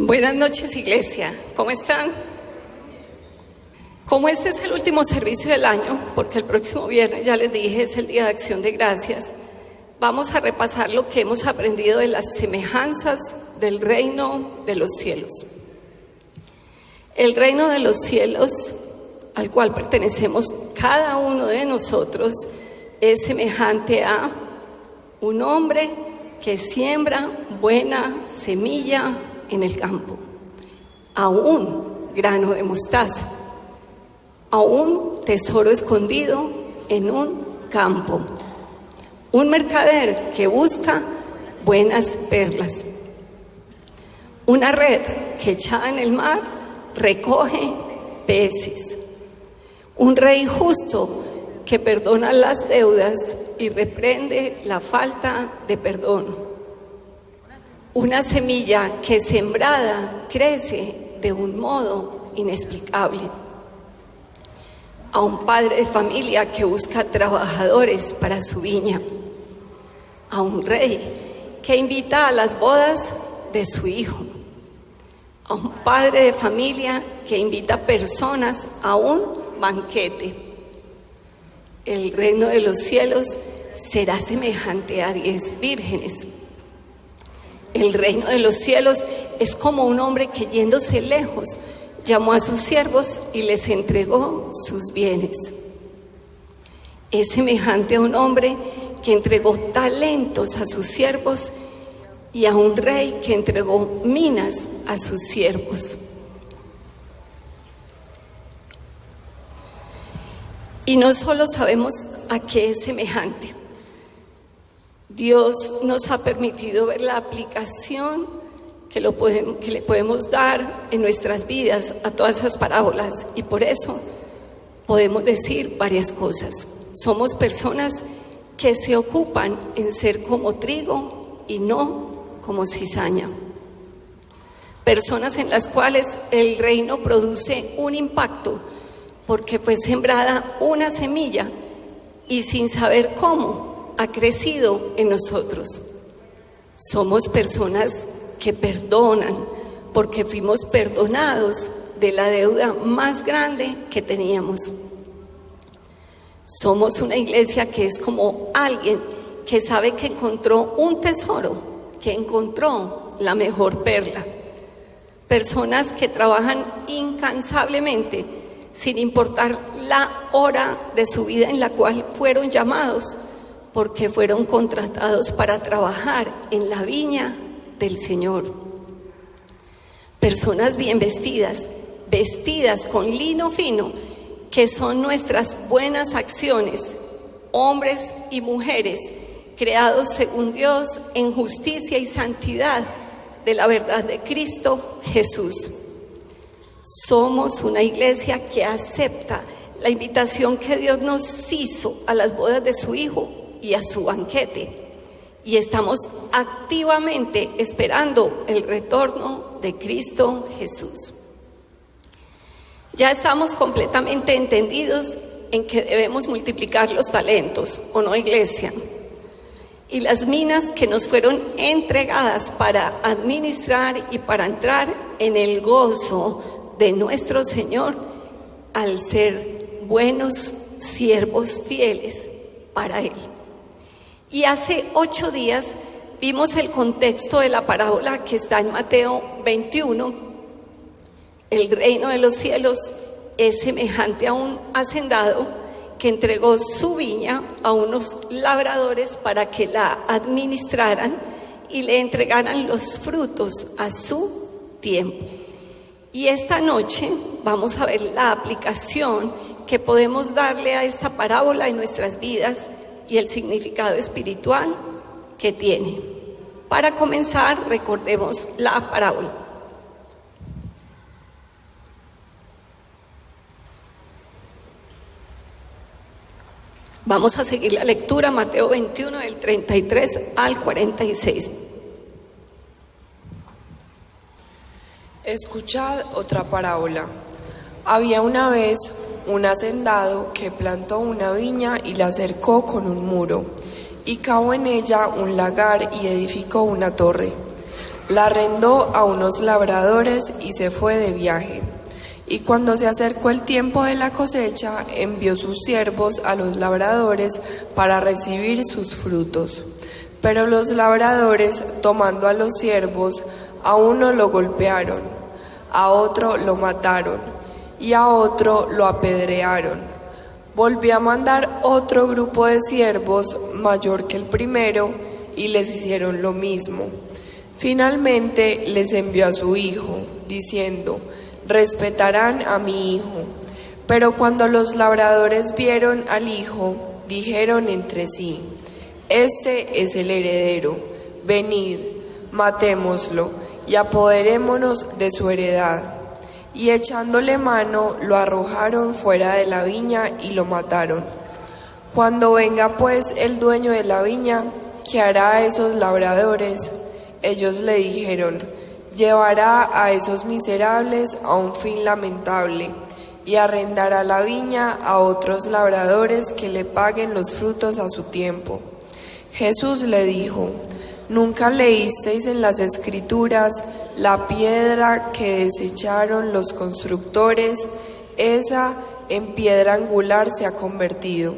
Buenas noches, iglesia. ¿Cómo están? Como este es el último servicio del año, porque el próximo viernes, ya les dije, es el Día de Acción de Gracias, vamos a repasar lo que hemos aprendido de las semejanzas del reino de los cielos. El reino de los cielos, al cual pertenecemos cada uno de nosotros, es semejante a un hombre que siembra buena semilla en el campo, a un grano de mostaza, a un tesoro escondido en un campo, un mercader que busca buenas perlas, una red que echada en el mar recoge peces, un rey justo que perdona las deudas y reprende la falta de perdón, una semilla que sembrada crece de un modo inexplicable, a un padre de familia que busca trabajadores para su viña, a un rey que invita a las bodas de su hijo, a un padre de familia que invita personas a un banquete. El reino de los cielos será semejante a 10 vírgenes. El reino de los cielos es como un hombre que, yéndose lejos, llamó a sus siervos y les entregó sus bienes. Es semejante a un hombre que entregó talentos a sus siervos y a un rey que entregó minas a sus siervos. Y no solo sabemos a qué es semejante, Dios nos ha permitido ver la aplicación que le podemos dar en nuestras vidas a todas esas parábolas, y por eso podemos decir varias cosas. Somos personas que se ocupan en ser como trigo y no como cizaña. Personas en las cuales el reino produce un impacto porque fue sembrada una semilla y sin saber cómo ha crecido en nosotros. Somos personas que perdonan porque fuimos perdonados de la deuda más grande que teníamos. Somos una iglesia que es como alguien que sabe que encontró un tesoro, que encontró la mejor perla. Personas que trabajan incansablemente sin importar la hora de su vida en la cual fueron llamados, porque fueron contratados para trabajar en la viña del Señor. Personas bien vestidas, vestidas con lino fino, que son nuestras buenas acciones, hombres y mujeres creados según Dios en justicia y santidad de la verdad de Cristo Jesús. Somos una iglesia que acepta la invitación que Dios nos hizo a las bodas de su Hijo y a su banquete, y estamos activamente esperando el retorno de Cristo Jesús. Ya estamos completamente entendidos en que debemos multiplicar los talentos, ¿o no, iglesia? Y las minas que nos fueron entregadas para administrar y para entrar en el gozo de nuestro Señor al ser buenos siervos fieles para Él. Y hace 8 días vimos el contexto de la parábola que está en Mateo 21. El reino de los cielos es semejante a un hacendado que entregó su viña a unos labradores para que la administraran y le entregaran los frutos a su tiempo. Y esta noche vamos a ver la aplicación que podemos darle a esta parábola en nuestras vidas y el significado espiritual que tiene. Para comenzar, recordemos la parábola. Vamos a seguir la lectura, Mateo 21, del 33 al 46. Escuchad otra parábola. Había una vez un hacendado que plantó una viña y la cercó con un muro, y cavó en ella un lagar y edificó una torre. La arrendó a unos labradores y se fue de viaje. Y cuando se acercó el tiempo de la cosecha, envió sus siervos a los labradores para recibir sus frutos. Pero los labradores, tomando a los siervos, a uno lo golpearon, a otro lo mataron y a otro lo apedrearon. Volvió a mandar otro grupo de siervos mayor que el primero y les hicieron lo mismo. Finalmente les envió a su hijo, diciendo: respetarán a mi hijo. Pero cuando los labradores vieron al hijo, dijeron entre sí: este es el heredero, venid, matémoslo y apoderémonos de su heredad. Y echándole mano, lo arrojaron fuera de la viña y lo mataron. Cuando venga pues el dueño de la viña, ¿qué hará a esos labradores? Ellos le dijeron: llevará a esos miserables a un fin lamentable y arrendará la viña a otros labradores que le paguen los frutos a su tiempo. Jesús le dijo: ¿nunca leísteis en las Escrituras: la piedra que desecharon los constructores, esa en piedra angular se ha convertido?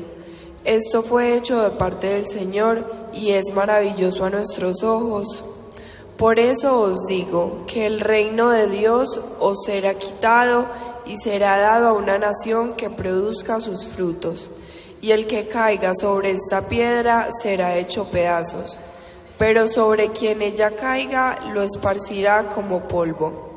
Esto fue hecho de parte del Señor y es maravilloso a nuestros ojos. Por eso os digo que el reino de Dios os será quitado y será dado a una nación que produzca sus frutos. Y el que caiga sobre esta piedra será hecho pedazos, pero sobre quien ella caiga lo esparcirá como polvo.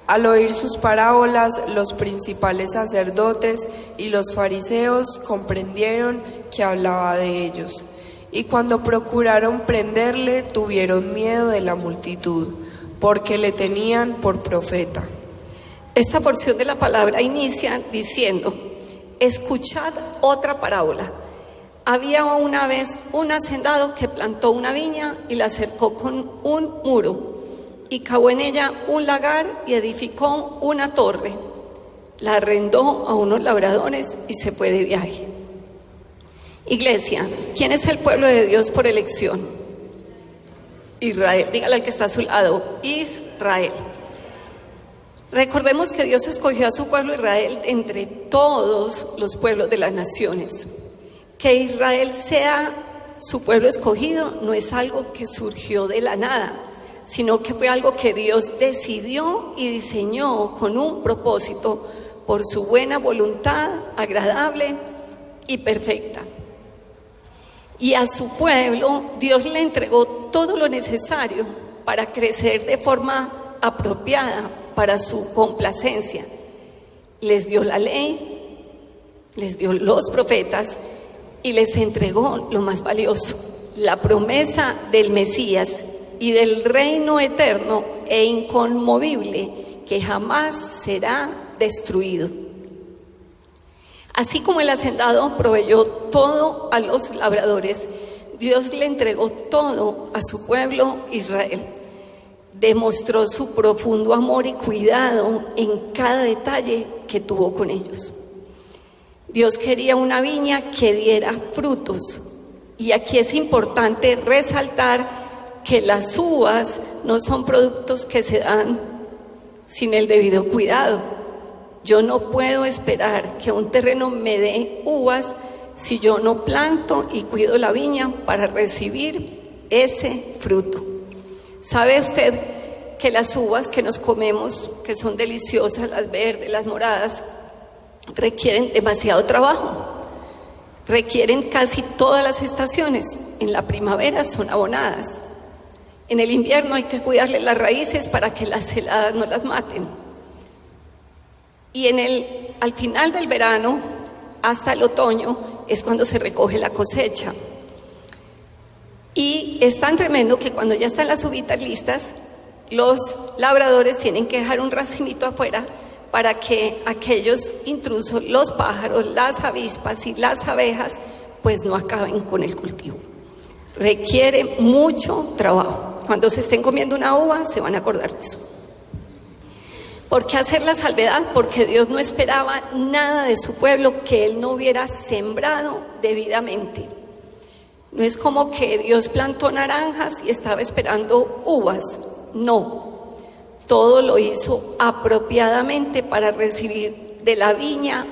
Al oír sus parábolas, los principales sacerdotes y los fariseos comprendieron que hablaba de ellos. Y cuando procuraron prenderle, tuvieron miedo de la multitud, porque le tenían por profeta. Esta porción de la palabra inicia diciendo: escuchad otra parábola. Había una vez un hacendado que plantó una viña y la cercó con un muro, y cavó en ella un lagar y edificó una torre. La arrendó a unos labradores y se fue de viaje. Iglesia, ¿quién es el pueblo de Dios por elección? Israel. Dígale al que está a su lado: Israel. Recordemos que Dios escogió a su pueblo Israel entre todos los pueblos de las naciones. Que Israel sea su pueblo escogido no es algo que surgió de la nada, sino que fue algo que Dios decidió y diseñó con un propósito, por su buena voluntad, agradable y perfecta. Y a su pueblo Dios le entregó todo lo necesario para crecer de forma apropiada para su complacencia. Les dio la ley, les dio los profetas y les entregó lo más valioso: la promesa del Mesías y del reino eterno e inconmovible que jamás será destruido. Así como el hacendado proveyó todo a los labradores, Dios le entregó todo a su pueblo Israel. Demostró su profundo amor y cuidado en cada detalle que tuvo con ellos. Dios quería una viña que diera frutos. Y aquí es importante resaltar que las uvas no son productos que se dan sin el debido cuidado. Yo no puedo esperar que un terreno me dé uvas si yo no planto y cuido la viña para recibir ese fruto. ¿Sabe usted que las uvas que nos comemos, que son deliciosas, las verdes, las moradas, requieren demasiado trabajo? Requieren casi todas las estaciones. En la primavera son abonadas. En el invierno hay que cuidarle las raíces para que las heladas no las maten. Y al final del verano, hasta el otoño, es cuando se recoge la cosecha. Y es tan tremendo que cuando ya están las uvitas listas, los labradores tienen que dejar un racimito afuera para que aquellos intrusos, los pájaros, las avispas y las abejas, pues no acaben con el cultivo. Requiere mucho trabajo. Cuando se estén comiendo una uva, se van a acordar de eso. ¿Por qué hacer la salvedad? Porque Dios no esperaba nada de su pueblo que Él no hubiera sembrado debidamente. No es como que Dios plantó naranjas y estaba esperando uvas. No, todo lo hizo apropiadamente para recibir de la viña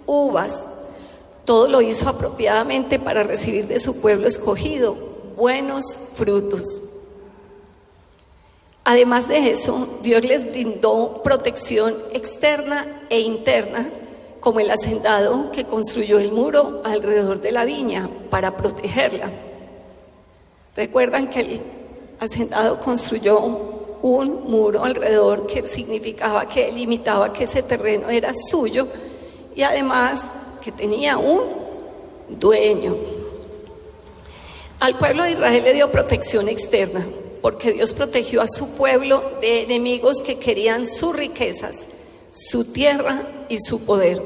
uvas. Todo lo hizo apropiadamente para recibir de su pueblo escogido buenos frutos. Además de eso, Dios les brindó protección externa e interna, como el hacendado que construyó el muro alrededor de la viña para protegerla. Recuerdan que el hacendado construyó un muro alrededor que significaba que limitaba que ese terreno era suyo y además que tenía un dueño. Al pueblo de Israel le dio protección externa, porque Dios protegió a su pueblo de enemigos que querían sus riquezas, su tierra y su poder.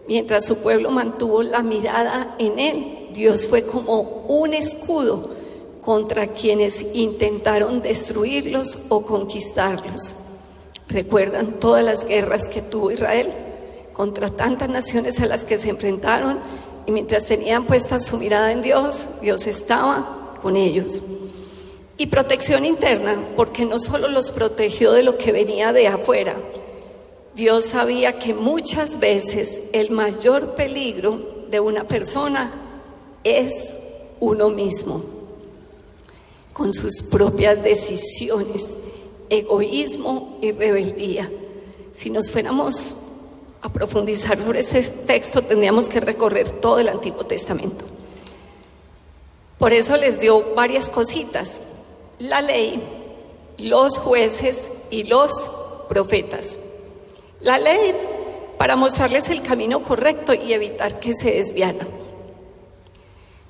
Mientras su pueblo mantuvo la mirada en Él, Dios fue como un escudo contra quienes intentaron destruirlos o conquistarlos. ¿Recuerdan todas las guerras que tuvo Israel contra tantas naciones a las que se enfrentaron? Y mientras tenían puesta su mirada en Dios, Dios estaba con ellos. Y protección interna, porque no solo los protegió de lo que venía de afuera. Dios sabía que muchas veces el mayor peligro de una persona es uno mismo, con sus propias decisiones, egoísmo y rebeldía. Si nos fuéramos a profundizar sobre este texto, tendríamos que recorrer todo el Antiguo Testamento. Por eso les dio varias cositas: la ley, los jueces y los profetas. La ley para mostrarles el camino correcto y evitar que se desviaran.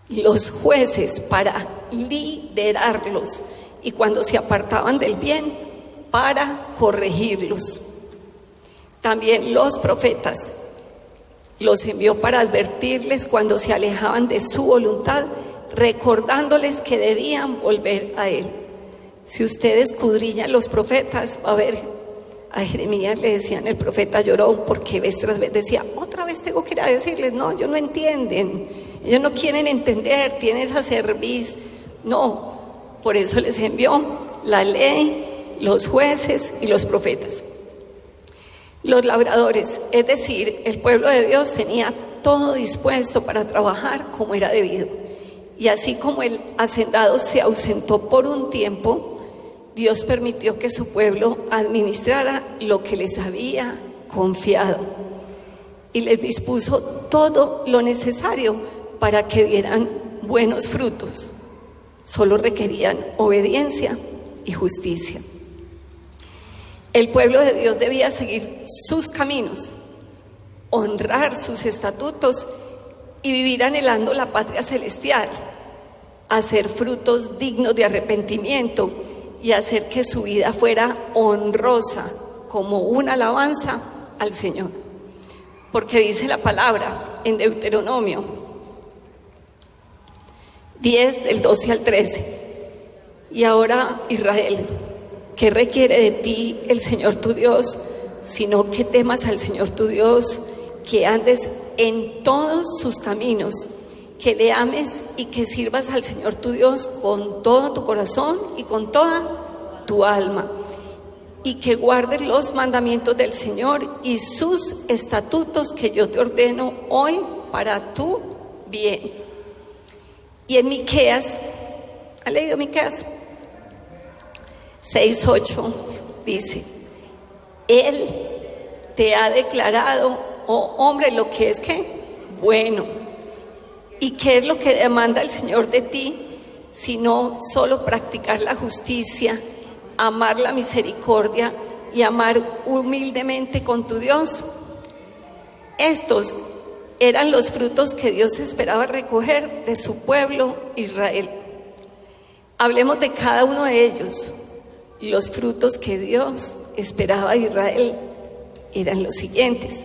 Los jueces para liderarlos y cuando se apartaban del bien, para corregirlos. También los profetas los envió para advertirles cuando se alejaban de su voluntad, recordándoles que debían volver a Él. Si ustedes escudriñan los profetas, va a ver, a Jeremías le decían, el profeta lloró porque vez tras vez decía, otra vez tengo que ir a decirles, no, ellos no entienden, ellos no quieren entender, tienen esa cerviz. No, por eso les envió la ley, los jueces y los profetas. Los labradores, es decir, el pueblo de Dios tenía todo dispuesto para trabajar como era debido. Y así como el hacendado se ausentó por un tiempo, Dios permitió que su pueblo administrara lo que les había confiado y les dispuso todo lo necesario para que dieran buenos frutos. Solo requerían obediencia y justicia. El pueblo de Dios debía seguir sus caminos, honrar sus estatutos y vivir anhelando la patria celestial, hacer frutos dignos de arrepentimiento y hacer que su vida fuera honrosa como una alabanza al Señor. Porque dice la palabra en Deuteronomio 10, del 12 al 13. Y ahora, Israel, ¿qué requiere de ti el Señor tu Dios? Sino que temas al Señor tu Dios, que andes en todos sus caminos, que le ames y que sirvas al Señor tu Dios con todo tu corazón y con toda tu alma, y que guardes los mandamientos del Señor y sus estatutos que yo te ordeno hoy para tu bien. Y en Miqueas, ¿ha leído Miqueas? 6:8 dice: Él te ha declarado, oh hombre, lo que es ¿qué? Bueno. ¿Y qué es lo que demanda el Señor de ti? Sino solo practicar la justicia, amar la misericordia y amar humildemente con tu Dios. Estos eran los frutos que Dios esperaba recoger de su pueblo Israel. Hablemos de cada uno de ellos. Los frutos que Dios esperaba de Israel eran los siguientes: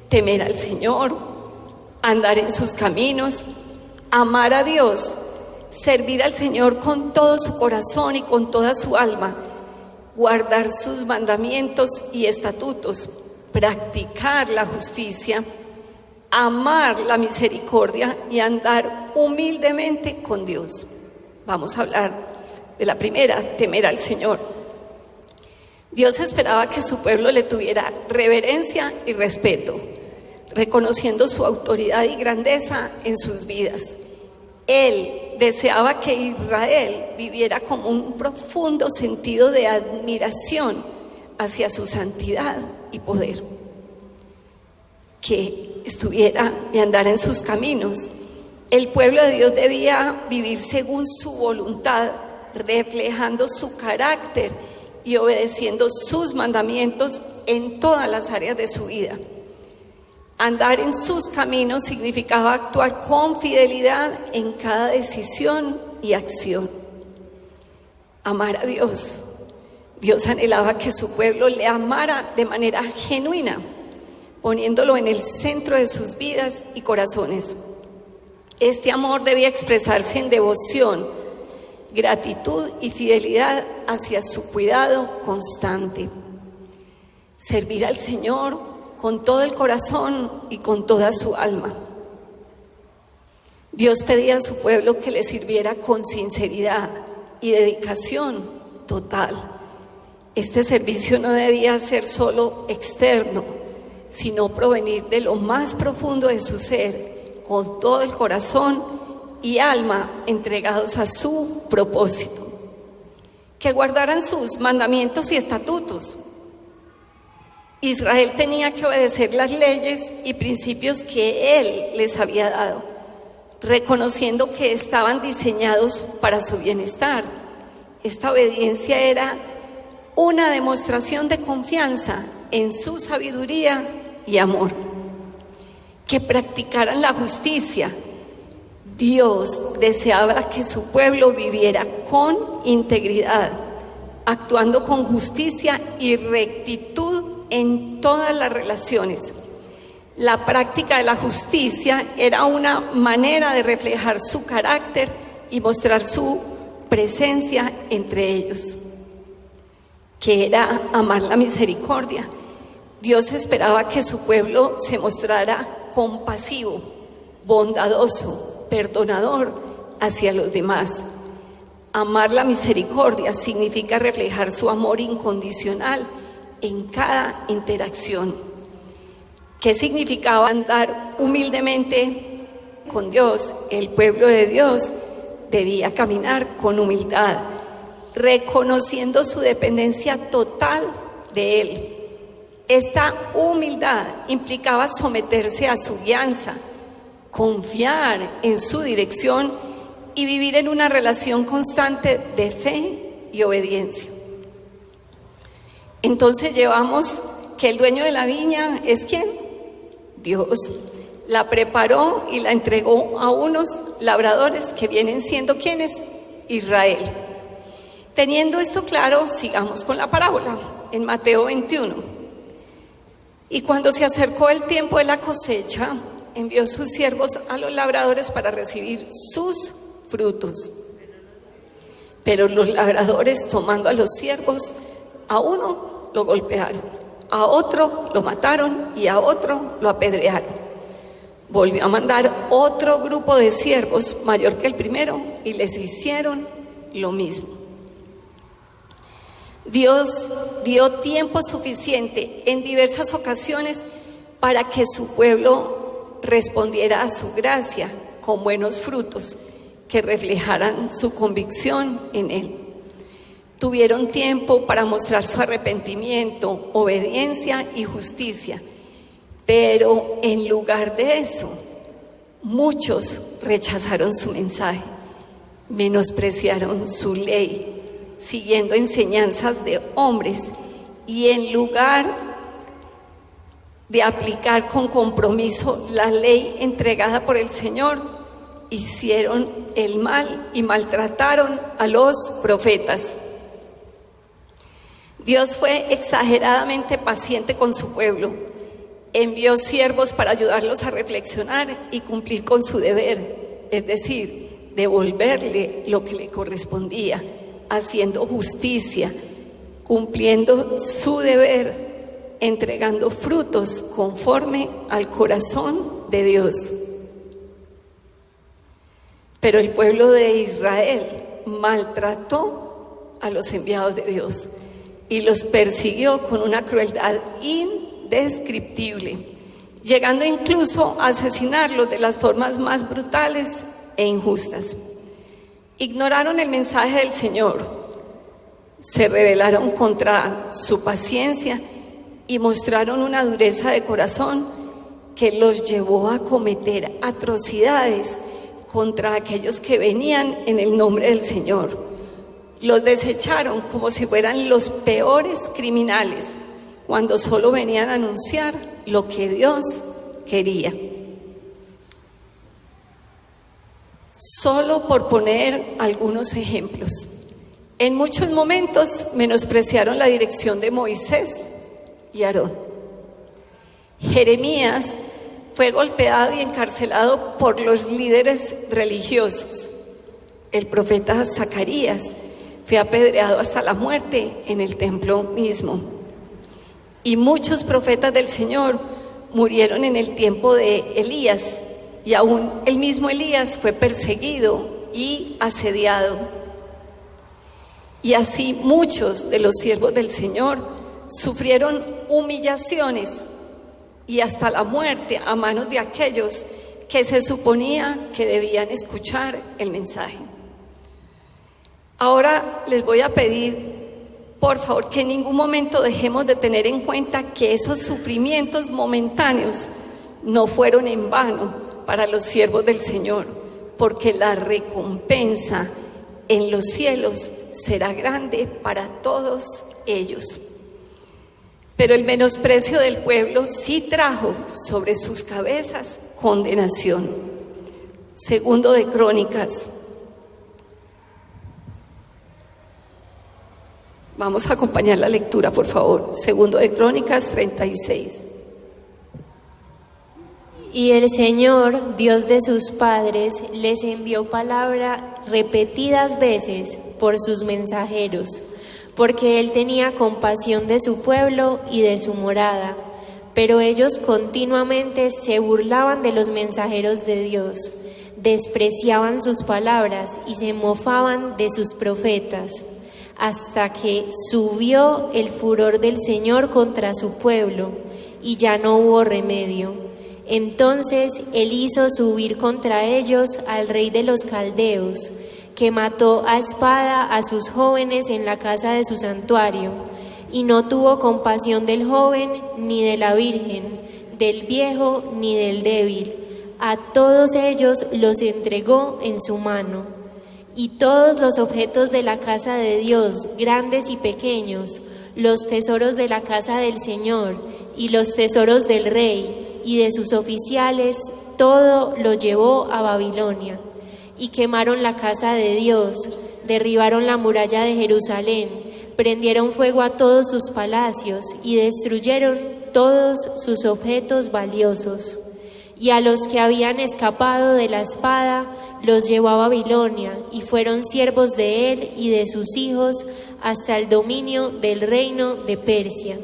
temer al Señor, andar en sus caminos, amar a Dios, servir al Señor con todo su corazón y con toda su alma, guardar sus mandamientos y estatutos, practicar la justicia, amar la misericordia y andar humildemente con Dios. Vamos a hablar de la primera, temer al Señor. Dios esperaba que su pueblo le tuviera reverencia y respeto, reconociendo su autoridad y grandeza en sus vidas. Él deseaba que Israel viviera con un profundo sentido de admiración hacia su santidad y poder, que estuviera y andara en sus caminos. El pueblo de Dios debía vivir según su voluntad, reflejando su carácter y obedeciendo sus mandamientos en todas las áreas de su vida. Andar en sus caminos significaba actuar con fidelidad en cada decisión y acción. Amar a Dios. Dios anhelaba que su pueblo le amara de manera genuina, poniéndolo en el centro de sus vidas y corazones. Este amor debía expresarse en devoción, gratitud y fidelidad hacia su cuidado constante. Servir al Señor con todo el corazón y con toda su alma. Dios pedía a su pueblo que le sirviera con sinceridad y dedicación total. Este servicio no debía ser solo externo, sino provenir de lo más profundo de su ser, con todo el corazón y alma entregados a su propósito. Que guardaran sus mandamientos y estatutos. Israel tenía que obedecer las leyes y principios que Él les había dado, reconociendo que estaban diseñados para su bienestar. Esta obediencia era una demostración de confianza en su sabiduría y amor. Que practicaran la justicia. Dios deseaba que su pueblo viviera con integridad, actuando con justicia y rectitud en todas las relaciones. La práctica de la justicia era una manera de reflejar su carácter y mostrar su presencia entre ellos, que era amar la misericordia. Dios esperaba que su pueblo se mostrara compasivo, bondadoso, perdonador hacia los demás. Amar la misericordia significa reflejar su amor incondicional en cada interacción. ¿Qué significaba andar humildemente con Dios? El pueblo de Dios debía caminar con humildad, reconociendo su dependencia total de Él. Esta humildad implicaba someterse a su guianza, confiar en su dirección y vivir en una relación constante de fe y obediencia. Entonces llevamos que el dueño de la viña es ¿quién? Dios. La preparó y la entregó a unos labradores que vienen siendo ¿quiénes? Israel. Teniendo esto claro, sigamos con la parábola en Mateo 21. Y cuando se acercó el tiempo de la cosecha, envió sus siervos a los labradores para recibir sus frutos. Pero los labradores, tomando a los siervos, a uno lo golpearon, a otro lo mataron y a otro lo apedrearon. Volvió a mandar otro grupo de siervos mayor que el primero y les hicieron lo mismo. Dios dio tiempo suficiente en diversas ocasiones para que su pueblo respondiera a su gracia con buenos frutos que reflejaran su convicción en Él. Tuvieron tiempo para mostrar su arrepentimiento, obediencia y justicia, pero en lugar de eso, muchos rechazaron su mensaje, menospreciaron su ley, siguiendo enseñanzas de hombres, y en lugar de aplicar con compromiso la ley entregada por el Señor, hicieron el mal y maltrataron a los profetas. Dios fue exageradamente paciente con su pueblo. Envió siervos para ayudarlos a reflexionar y cumplir con su deber, es decir, devolverle lo que le correspondía, haciendo justicia, cumpliendo su deber, entregando frutos conforme al corazón de Dios. Pero el pueblo de Israel maltrató a los enviados de Dios. y los persiguió con una crueldad indescriptible, llegando incluso a asesinarlos de las formas más brutales e injustas. Ignoraron el mensaje del Señor, se rebelaron contra su paciencia y mostraron una dureza de corazón que los llevó a cometer atrocidades contra aquellos que venían en el nombre del Señor. Los desecharon como si fueran los peores criminales, cuando solo venían a anunciar lo que Dios quería. Solo por poner algunos ejemplos. En muchos momentos menospreciaron la dirección de Moisés y Aarón. Jeremías fue golpeado y encarcelado por los líderes religiosos. El profeta Zacarías fue apedreado hasta la muerte en el templo mismo. Y muchos profetas del Señor murieron en el tiempo de Elías, y aún el mismo Elías fue perseguido y asediado. Y así muchos de los siervos del Señor sufrieron humillaciones y hasta la muerte a manos de aquellos que se suponía que debían escuchar el mensaje. Ahora les voy a pedir, por favor, que en ningún momento dejemos de tener en cuenta que esos sufrimientos momentáneos no fueron en vano para los siervos del Señor, porque la recompensa en los cielos será grande para todos ellos. Pero el menosprecio del pueblo sí trajo sobre sus cabezas condenación. Segundo de Crónicas. Vamos a acompañar la lectura, por favor. Segundo de Crónicas 36. Y el Señor, Dios de sus padres, les envió palabra repetidas veces por sus mensajeros, porque Él tenía compasión de su pueblo y de su morada. Pero ellos continuamente se burlaban de los mensajeros de Dios, despreciaban sus palabras y se mofaban de sus profetas, hasta que subió el furor del Señor contra su pueblo y ya no hubo remedio. Entonces Él hizo subir contra ellos al rey de los caldeos, que mató a espada a sus jóvenes en la casa de su santuario, y no tuvo compasión del joven ni de la virgen, del viejo ni del débil. A todos ellos los entregó en su mano. Y todos los objetos de la casa de Dios, grandes y pequeños, los tesoros de la casa del Señor y los tesoros del rey y de sus oficiales, todo lo llevó a Babilonia. Y quemaron la casa de Dios, derribaron la muralla de Jerusalén, prendieron fuego a todos sus palacios y destruyeron todos sus objetos valiosos. Y a los que habían escapado de la espada los llevó a Babilonia, y fueron siervos de él y de sus hijos hasta el dominio del reino de Persia,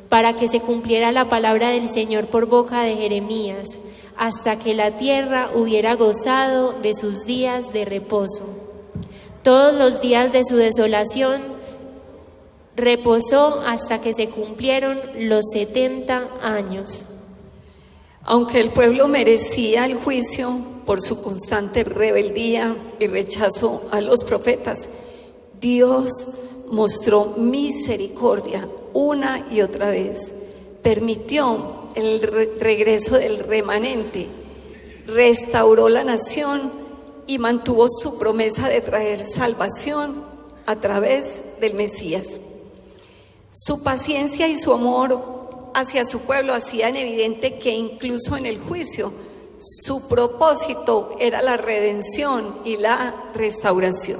para que se cumpliera la palabra del Señor por boca de Jeremías, hasta que la tierra hubiera gozado de sus días de reposo. Todos los días de su desolación reposó hasta que se cumplieron los 70 años. Aunque el pueblo merecía el juicio por su constante rebeldía y rechazo a los profetas, Dios mostró misericordia una y otra vez. Permitió el regreso del remanente, restauró la nación y mantuvo su promesa de traer salvación a través del Mesías. Su paciencia y su amor hacia su pueblo hacían evidente que incluso en el juicio su propósito era la redención y la restauración.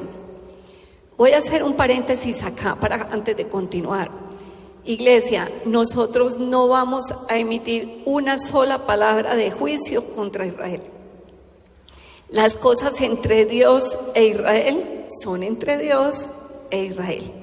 Voy a hacer un paréntesis acá antes de continuar. Iglesia, nosotros no vamos a emitir una sola palabra de juicio contra Israel. Las cosas entre Dios e Israel son entre Dios e Israel.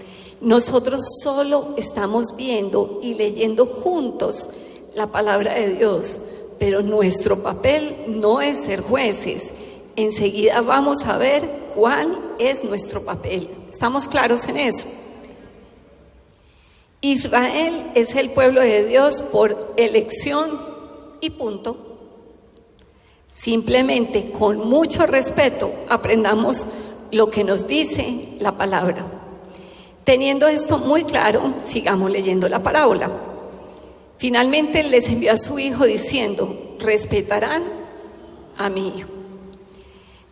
Nosotros solo estamos viendo y leyendo juntos la palabra de Dios, pero nuestro papel no es ser jueces. Enseguida vamos a ver cuál es nuestro papel. ¿Estamos claros en eso? Israel es el pueblo de Dios por elección y punto. Simplemente con mucho respeto aprendamos lo que nos dice la palabra. Teniendo esto muy claro, sigamos leyendo la parábola. Finalmente les envió a su hijo diciendo: respetarán a mi hijo.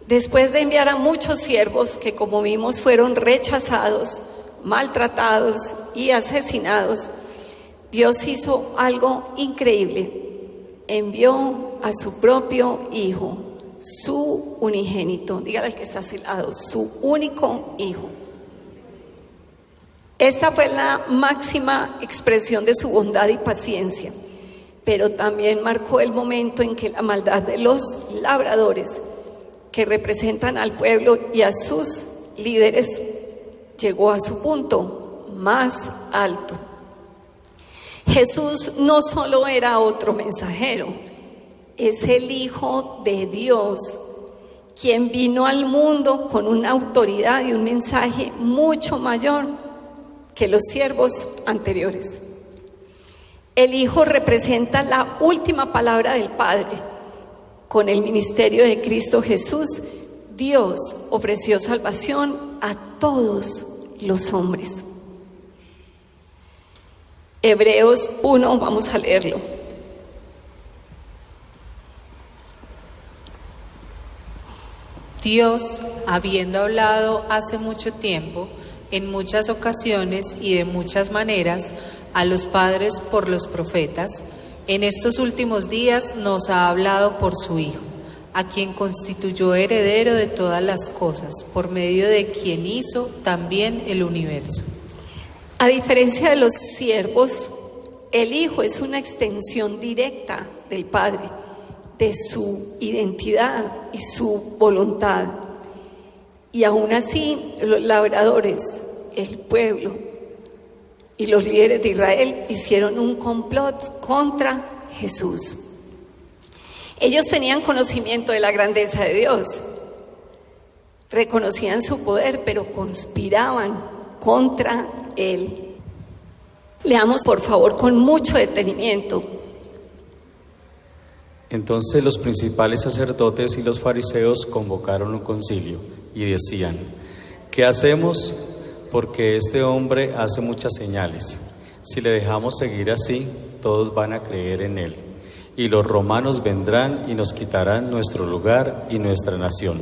Después de enviar a muchos siervos que, como vimos, fueron rechazados, maltratados y asesinados, Dios hizo algo increíble. Envió a su propio hijo, su unigénito. Dígale al que está a su lado: su único hijo. Esta fue la máxima expresión de su bondad y paciencia, pero también marcó el momento en que la maldad de los labradores, que representan al pueblo y a sus líderes, llegó a su punto más alto. Jesús no solo era otro mensajero, es el Hijo de Dios, quien vino al mundo con una autoridad y un mensaje mucho mayor que los siervos anteriores. El Hijo representa la última palabra del Padre. Con el ministerio de Cristo Jesús, Dios ofreció salvación a todos los hombres. Hebreos 1, vamos a leerlo. Dios, habiendo hablado hace mucho tiempo, en muchas ocasiones y de muchas maneras, a los padres por los profetas, en estos últimos días nos ha hablado por su Hijo, a quien constituyó heredero de todas las cosas, por medio de quien hizo también el universo. A diferencia de los siervos, el Hijo es una extensión directa del Padre, de su identidad y su voluntad. Y aún así, los labradores, el pueblo y los líderes de Israel hicieron un complot contra Jesús. Ellos tenían conocimiento de la grandeza de Dios, reconocían su poder, pero conspiraban contra Él. Leamos por favor con mucho detenimiento. Entonces los principales sacerdotes y los fariseos convocaron un concilio y decían: ¿qué hacemos? Porque este hombre hace muchas señales. Si le dejamos seguir así, todos van a creer en él. Y los romanos vendrán y nos quitarán nuestro lugar y nuestra nación.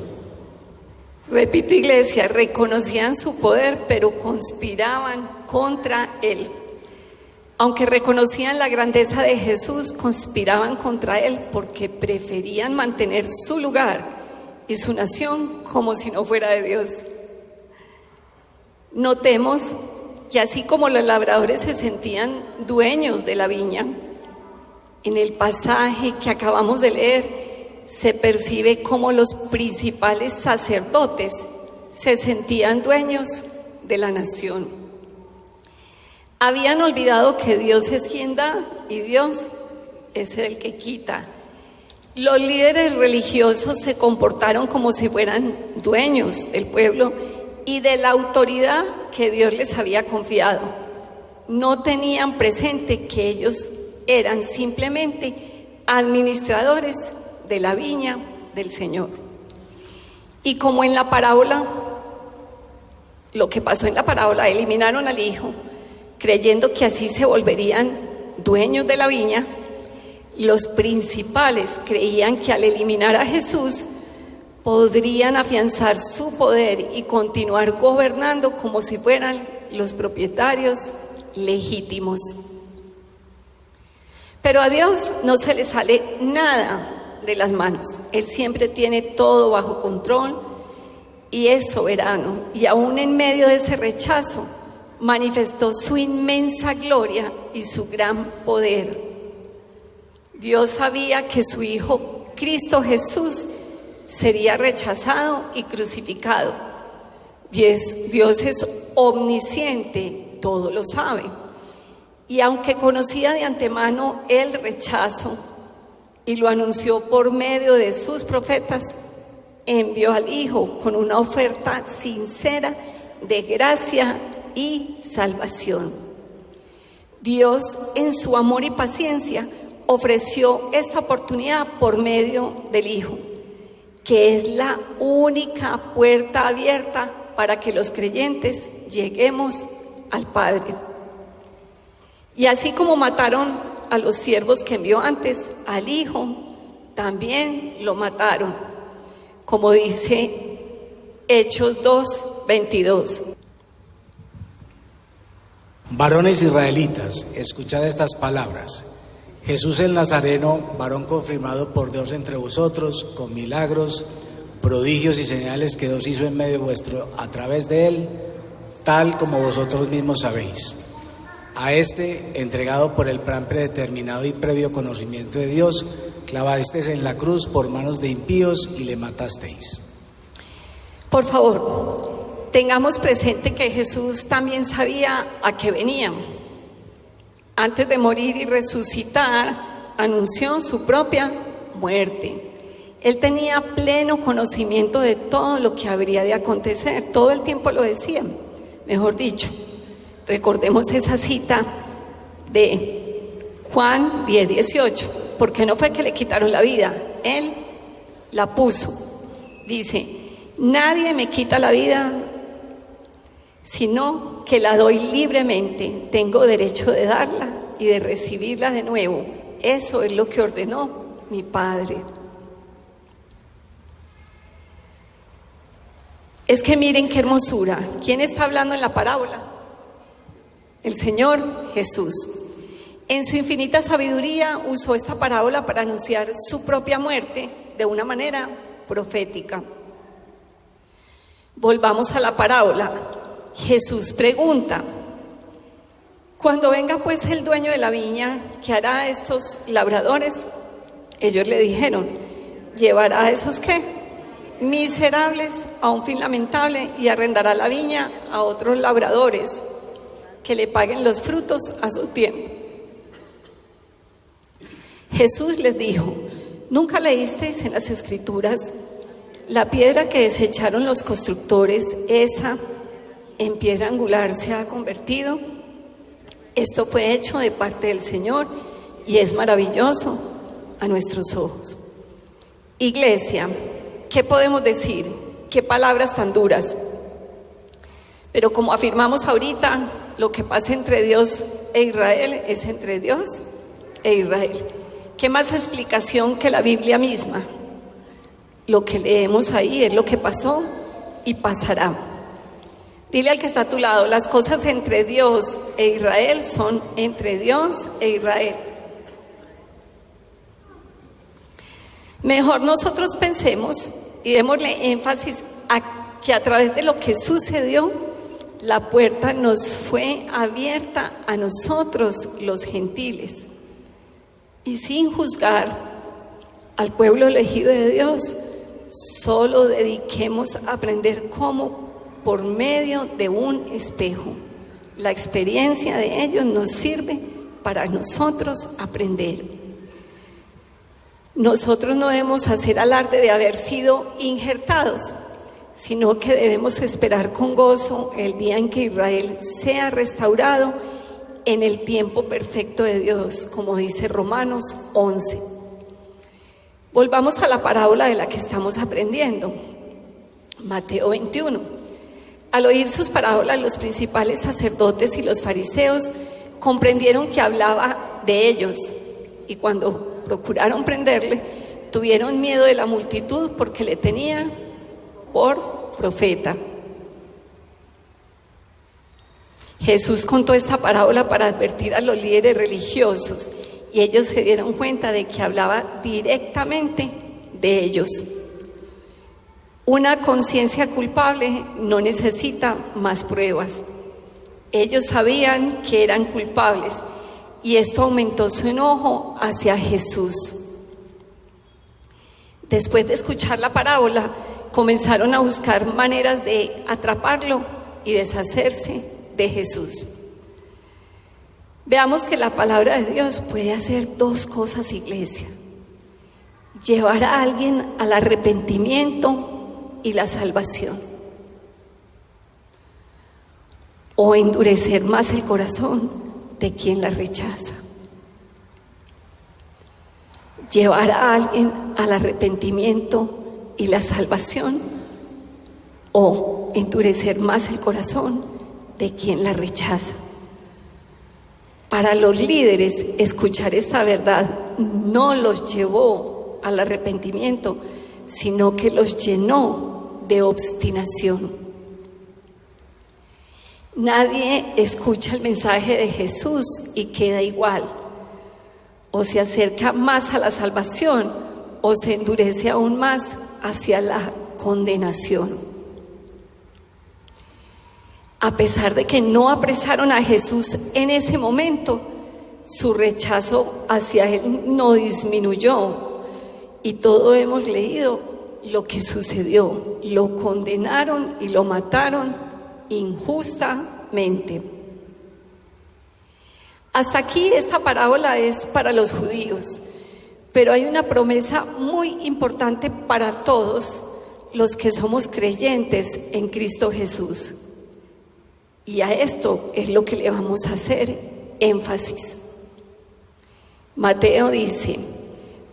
Repito, iglesia, reconocían su poder, pero conspiraban contra Él. Aunque reconocían la grandeza de Jesús, conspiraban contra Él porque preferían mantener su lugar y su nación como si no fuera de Dios. Notemos que así como los labradores se sentían dueños de la viña, en el pasaje que acabamos de leer, se percibe como los principales sacerdotes se sentían dueños de la nación. Habían olvidado que Dios es quien da y Dios es el que quita. Los líderes religiosos se comportaron como si fueran dueños del pueblo y de la autoridad que Dios les había confiado. No tenían presente que ellos eran simplemente administradores de la viña del Señor. Y como en la parábola, lo que pasó en la parábola, eliminaron al hijo, creyendo que así se volverían dueños de la viña, los principales creían que al eliminar a Jesús podrían afianzar su poder y continuar gobernando como si fueran los propietarios legítimos. Pero a Dios no se le sale nada de las manos. Él siempre tiene todo bajo control y es soberano. Y aún en medio de ese rechazo, manifestó su inmensa gloria y su gran poder. Dios sabía que su Hijo, Cristo Jesús, sería rechazado y crucificado. Dios es omnisciente, todo lo sabe. Y aunque conocía de antemano el rechazo y lo anunció por medio de sus profetas, envió al Hijo con una oferta sincera de gracia y salvación. Dios, en su amor y paciencia, ofreció esta oportunidad por medio del Hijo, que es la única puerta abierta para que los creyentes lleguemos al Padre. Y así como mataron a los siervos que envió antes, al Hijo también lo mataron, como dice Hechos 2:22. Varones israelitas, escuchad estas palabras. Jesús el Nazareno, varón confirmado por Dios entre vosotros, con milagros, prodigios y señales que Dios hizo en medio vuestro a través de él, tal como vosotros mismos sabéis. A este, entregado por el plan predeterminado y previo conocimiento de Dios, clavasteis en la cruz por manos de impíos y le matasteis. Por favor, tengamos presente que Jesús también sabía a qué venía. Antes de morir y resucitar, anunció su propia muerte. Él tenía pleno conocimiento de todo lo que habría de acontecer. Todo el tiempo lo decía. Mejor dicho, recordemos esa cita de Juan 10:18. Porque no fue que le quitaron la vida, Él la puso. Dice: nadie me quita la vida, sino que la doy libremente. Tengo derecho de darla y de recibirla de nuevo. Eso es lo que ordenó mi Padre. Es que miren qué hermosura. ¿Quién está hablando en la parábola? El Señor Jesús. En su infinita sabiduría usó esta parábola para anunciar su propia muerte de una manera profética. Volvamos a la parábola. Jesús pregunta: cuando venga pues el dueño de la viña, ¿qué hará a estos labradores? Ellos le dijeron: llevará a esos ¿qué? Miserables a un fin lamentable y arrendará la viña a otros labradores que le paguen los frutos a su tiempo. Jesús les dijo: ¿nunca leísteis en las Escrituras? La piedra que desecharon los constructores, esa en piedra angular se ha convertido. Esto fue hecho de parte del Señor y es maravilloso a nuestros ojos. Iglesia, ¿qué podemos decir? ¿Qué palabras tan duras? Pero como afirmamos ahorita, lo que pasa entre Dios e Israel es entre Dios e Israel. ¿Qué más explicación que la Biblia misma? Lo que leemos ahí es lo que pasó y pasará. Dile al que está a tu lado: las cosas entre Dios e Israel son entre Dios e Israel. Mejor nosotros pensemos y démosle énfasis a que a través de lo que sucedió, la puerta nos fue abierta a nosotros los gentiles. Y sin juzgar al pueblo elegido de Dios, solo dediquemos a aprender cómo por medio de un espejo. La experiencia de ellos nos sirve para nosotros aprender. Nosotros no debemos hacer alarde de haber sido injertados, sino que debemos esperar con gozo el día en que Israel sea restaurado en el tiempo perfecto de Dios, como dice Romanos 11. Volvamos a la parábola de la que estamos aprendiendo, Mateo 21. Al oír sus parábolas, los principales sacerdotes y los fariseos comprendieron que hablaba de ellos, y cuando procuraron prenderle, tuvieron miedo de la multitud porque le tenían por profeta. Jesús contó esta parábola para advertir a los líderes religiosos, y ellos se dieron cuenta de que hablaba directamente de ellos. Una conciencia culpable no necesita más pruebas. Ellos sabían que eran culpables y esto aumentó su enojo hacia Jesús. Después de escuchar la parábola, comenzaron a buscar maneras de atraparlo y deshacerse de Jesús. Veamos que la palabra de Dios puede hacer dos cosas, iglesia: llevar a alguien al arrepentimiento y la salvación, o endurecer más el corazón de quien la rechaza. Llevar a alguien al arrepentimiento y la salvación, o endurecer más el corazón de quien la rechaza. Para los líderes, escuchar esta verdad no los llevó al arrepentimiento, sino que los llenó de obstinación. Nadie escucha el mensaje de Jesús y queda igual. O se acerca más a la salvación o se endurece aún más hacia la condenación. A pesar de que no apresaron a Jesús en ese momento, su rechazo hacia él no disminuyó. Y todos hemos leído lo que sucedió. Lo condenaron y lo mataron injustamente. Hasta aquí esta parábola es para los judíos, pero hay una promesa muy importante para todos los que somos creyentes en Cristo Jesús. Y a esto es lo que le vamos a hacer énfasis. Mateo dice: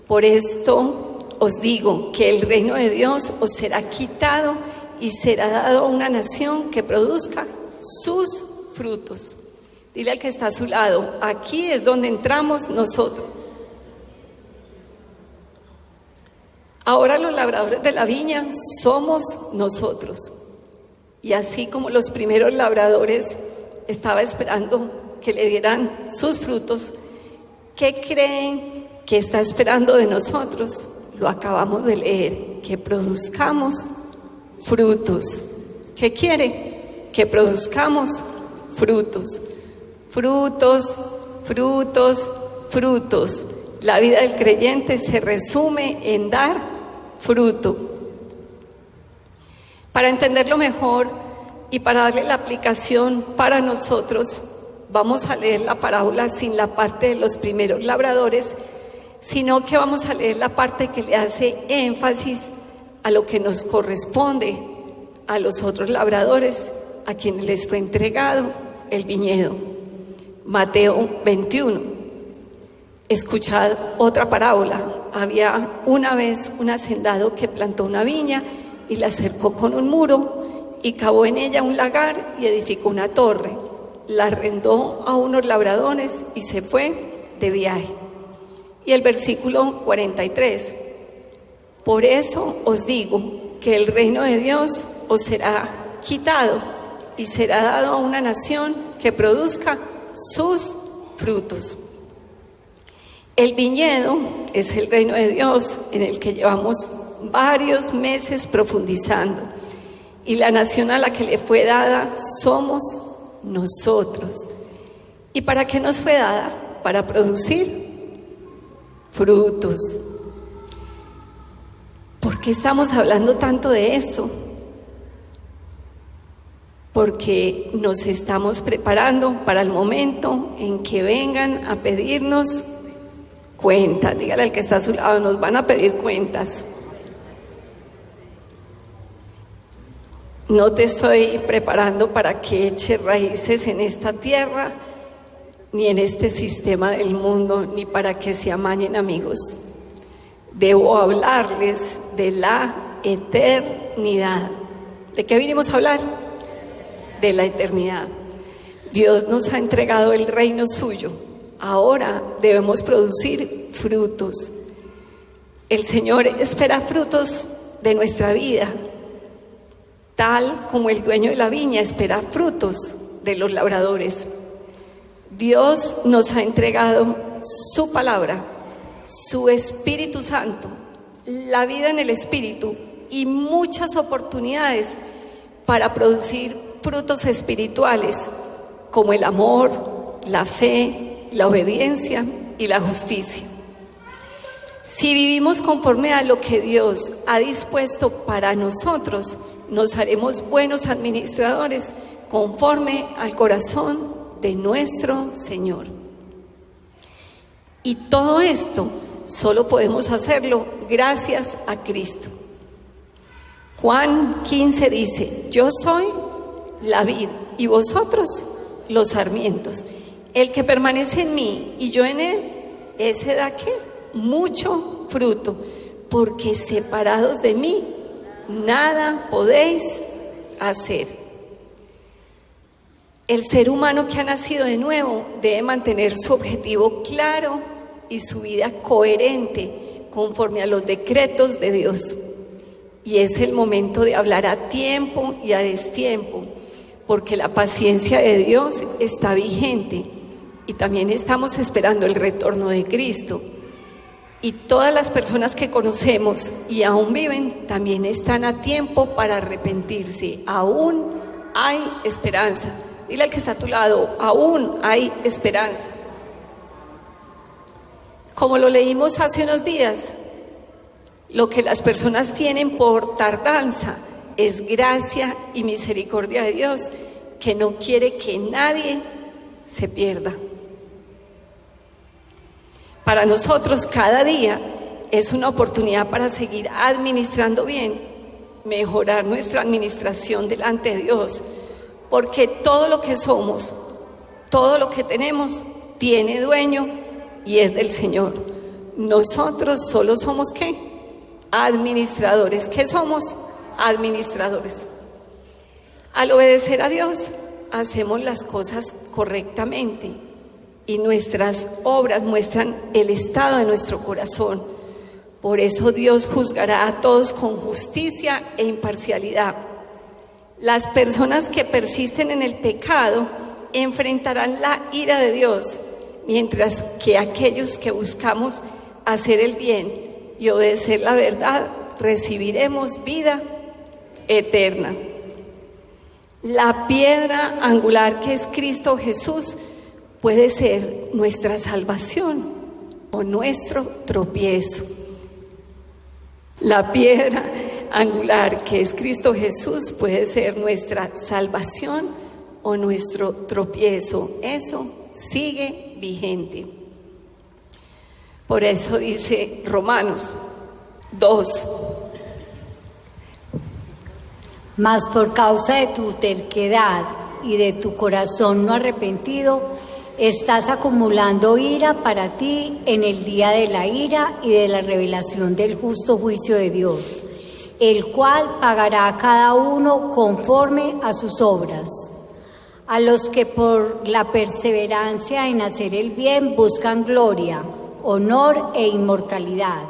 por esto os digo que el reino de Dios os será quitado y será dado a una nación que produzca sus frutos. Dile al que está a su lado: aquí es donde entramos nosotros. Ahora los labradores de la viña somos nosotros. Y así como los primeros labradores estaban esperando que le dieran sus frutos, ¿qué creen que está esperando de nosotros? Lo acabamos de leer, que produzcamos frutos. ¿Qué quiere? Que produzcamos frutos. Frutos, frutos, frutos. La vida del creyente se resume en dar fruto. Para entenderlo mejor y para darle la aplicación para nosotros, vamos a leer la parábola sin la parte de los primeros labradores, sino que vamos a leer la parte que le hace énfasis a lo que nos corresponde a los otros labradores, a quienes les fue entregado el viñedo. Mateo 21. Escuchad otra parábola. Había una vez un hacendado que plantó una viña y la cercó con un muro y cavó en ella un lagar y edificó una torre. La arrendó a unos labradores y se fue de viaje. Y el versículo 43. Por eso os digo que el reino de Dios os será quitado y será dado a una nación que produzca sus frutos. El viñedo es el reino de Dios en el que llevamos varios meses profundizando, y la nación a la que le fue dada somos nosotros. ¿Y para qué nos fue dada? Para producir frutos. ¿Por qué estamos hablando tanto de esto? Porque nos estamos preparando para el momento en que vengan a pedirnos cuentas. Dígale al que está a su lado: nos van a pedir cuentas. No te estoy preparando para que eches raíces en esta tierra, ni en este sistema del mundo, ni para que se amañen amigos. Debo hablarles de la eternidad. ¿De qué vinimos a hablar? De la eternidad. Dios nos ha entregado el reino suyo. Ahora debemos producir frutos. El Señor espera frutos de nuestra vida, tal como el dueño de la viña espera frutos de los labradores. Dios nos ha entregado su palabra, su Espíritu Santo, la vida en el Espíritu y muchas oportunidades para producir frutos espirituales como el amor, la fe, la obediencia y la justicia. Si vivimos conforme a lo que Dios ha dispuesto para nosotros, nos haremos buenos administradores conforme al corazón de nuestro Señor. Y todo esto solo podemos hacerlo gracias a Cristo. Juan 15 dice: yo soy la vid y vosotros los sarmientos. El que permanece en mí y yo en él, ese da ¿qué? Mucho fruto, porque separados de mí, nada podéis hacer. El ser humano que ha nacido de nuevo debe mantener su objetivo claro y su vida coherente conforme a los decretos de Dios. Y es el momento de hablar a tiempo y a destiempo, porque la paciencia de Dios está vigente y también estamos esperando el retorno de Cristo. Y todas las personas que conocemos y aún viven también están a tiempo para arrepentirse. Aún hay esperanza. Dile al que está a tu lado, aún hay esperanza. Como lo leímos hace unos días, lo que las personas tienen por tardanza es gracia y misericordia de Dios, que no quiere que nadie se pierda. Para nosotros cada día es una oportunidad para seguir administrando bien, mejorar nuestra administración delante de Dios, porque todo lo que somos, todo lo que tenemos, tiene dueño y es del Señor. Nosotros solo somos ¿qué? Administradores. ¿Qué somos? Administradores. Al obedecer a Dios, hacemos las cosas correctamente y nuestras obras muestran el estado de nuestro corazón. Por eso Dios juzgará a todos con justicia e imparcialidad. Las personas que persisten en el pecado enfrentarán la ira de Dios, mientras que aquellos que buscamos hacer el bien y obedecer la verdad recibiremos vida eterna. La piedra angular que es Cristo Jesús puede ser nuestra salvación o nuestro tropiezo. La piedra angular que es Cristo Jesús puede ser nuestra salvación o nuestro tropiezo. Eso sigue vigente. Por eso dice Romanos 2. Mas por causa de tu terquedad y de tu corazón no arrepentido, estás acumulando ira para ti en el día de la ira y de la revelación del justo juicio de Dios, el cual pagará a cada uno conforme a sus obras. A los que por la perseverancia en hacer el bien buscan gloria, honor e inmortalidad,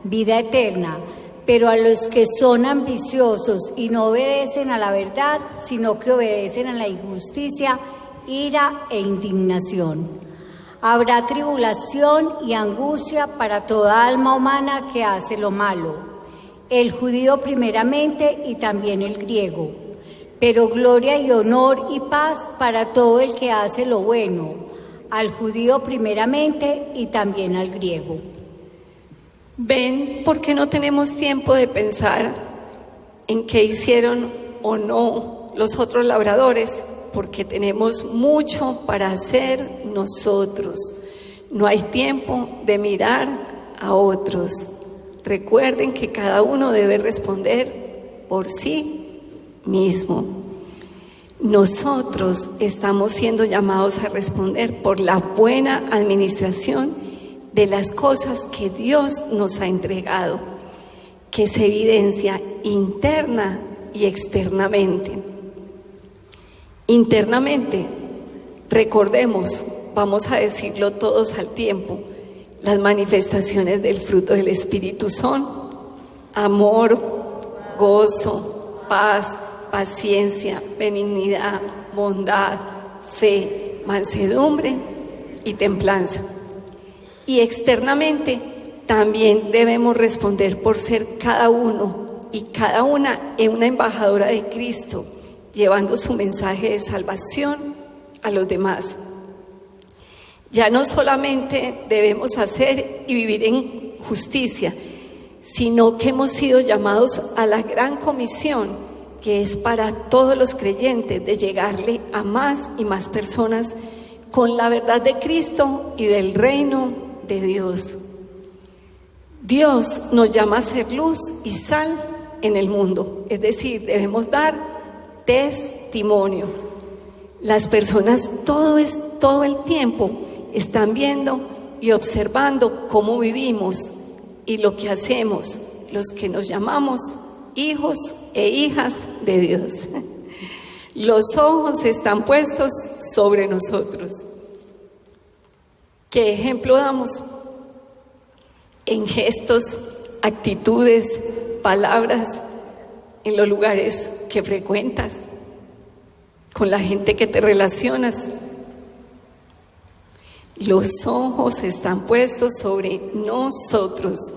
vida eterna, pero a los que son ambiciosos y no obedecen a la verdad, sino que obedecen a la injusticia, ira e indignación. Habrá tribulación y angustia para toda alma humana que hace lo malo, el judío primeramente y también el griego, pero gloria y honor y paz para todo el que hace lo bueno, al judío primeramente y también al griego. ¿Ven por qué no tenemos tiempo de pensar en qué hicieron o no los otros labradores? Porque tenemos mucho para hacer nosotros. No hay tiempo de mirar a otros. Recuerden que cada uno debe responder por sí mismo. Nosotros estamos siendo llamados a responder por la buena administración de las cosas que Dios nos ha entregado, que se evidencia interna y externamente. Internamente, recordemos, vamos a decirlo todos al tiempo, las manifestaciones del fruto del Espíritu son amor, gozo, paz, paciencia, benignidad, bondad, fe, mansedumbre y templanza. Y externamente también debemos responder por ser cada uno y cada una una embajadora de Cristo, llevando su mensaje de salvación a los demás. Ya no solamente debemos hacer y vivir en justicia, sino que hemos sido llamados a la gran comisión, que es para todos los creyentes, de llegarle a más y más personas con la verdad de Cristo y del reino de Dios. Dios nos llama a ser luz y sal en el mundo, es decir, debemos dar testimonio. Las personas todo el tiempo están viendo y observando cómo vivimos y lo que hacemos, los que nos llamamos hijos e hijas de Dios. Los ojos están puestos sobre nosotros. ¿Qué ejemplo damos? En gestos, actitudes, palabras, en los lugares que frecuentas, con la gente que te relacionas. Los ojos están puestos sobre nosotros.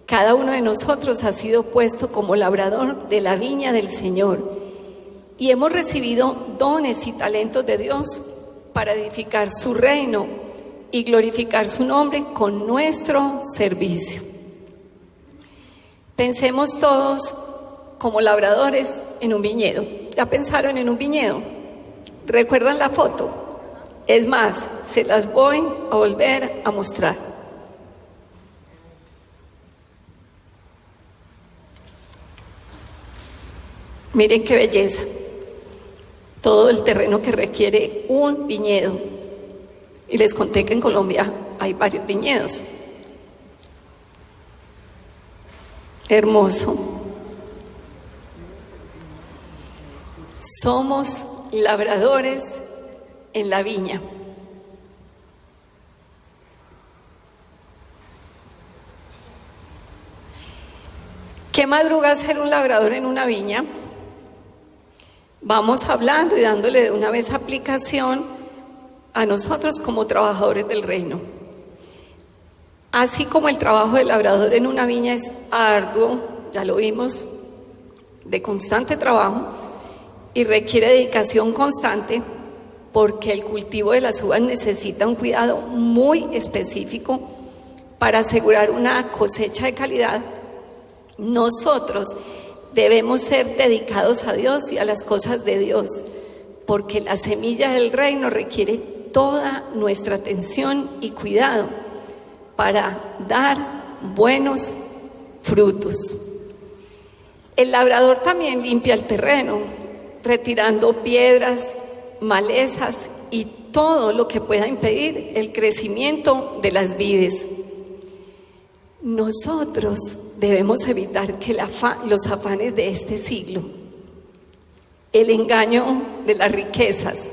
Cada uno de nosotros ha sido puesto como labrador de la viña del Señor y hemos recibido dones y talentos de Dios para edificar su reino y glorificar su nombre con nuestro servicio. Pensemos todos como labradores en un viñedo. ¿Ya pensaron en un viñedo? ¿Recuerdan la foto? Es más, se las voy a volver a mostrar. Miren qué belleza. Todo el terreno que requiere un viñedo. Y les conté que en Colombia hay varios viñedos. Hermoso. Somos labradores en la viña. ¿Qué madruga ser un labrador en una viña? Vamos hablando y dándole de una vez aplicación a nosotros como trabajadores del reino. Así como el trabajo del labrador en una viña es arduo, ya lo vimos, de constante trabajo y requiere dedicación constante, porque el cultivo de las uvas necesita un cuidado muy específico para asegurar una cosecha de calidad. Nosotros debemos ser dedicados a Dios y a las cosas de Dios, porque la semilla del reino requiere toda nuestra atención y cuidado para dar buenos frutos. El labrador también limpia el terreno, retirando piedras, malezas y todo lo que pueda impedir el crecimiento de las vides. Nosotros debemos evitar que los afanes de este siglo, el engaño de las riquezas,